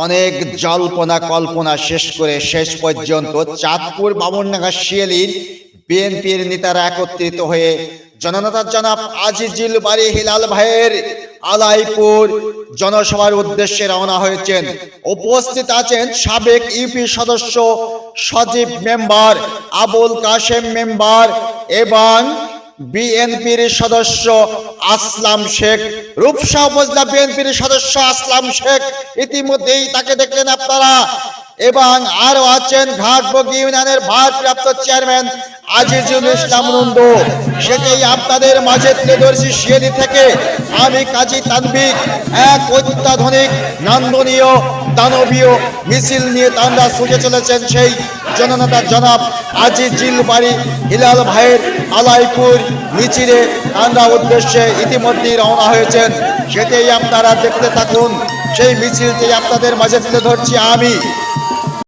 অনেক জল্পনা কল্পনা শেষ করে শেষ পর্যন্ত চাঁদপুর বামুনডাঙ্গা শিয়ালির বিএনপির নেতারা একত্রিত হয়ে জননেতা জনাব আজিজুল বারী হিলাল ভাইয়ের আলাইপুর জনসভার উদ্দেশ্যে রওনা হয়েছেন। উপস্থিত আছেন সাবেক ইউপি সদস্য সজীব মেম্বার, আবুল কাশেম মেম্বার এবং বিএনপির সদস্য আসলাম শেখ। রূপসা উপজেলা বিএনপির সদস্য আসলাম শেখ ইতিমধ্যেই তাকে দেখলেন আপনারা। এবং আরো আছেন ঘাটবগি ইউনিয়নের ভারপ্রাপ্ত চেয়ারম্যান আজিজুল ইসলাম নন্দু। সেটাই আপনাদের মাঝে তুলে ধরছি শিয়ালি থেকে আমি কাজী তানভীর। এক অত্যাধুনিক নান্দনীয় দানবীয় মিছিল নিয়ে তারা ছুটে চলেছেন সেই জননেতা জনাব আজিজুল বারী হিলাল ভাইয়ের আলাইপুর মিছিলে তারা উদ্দেশ্যে ইতিমধ্যেই রওনা হয়েছেন। সেটাই আপনারা দেখতে থাকুন। সেই মিছিলটি আপনাদের মাঝে তুলে ধরছি আমি।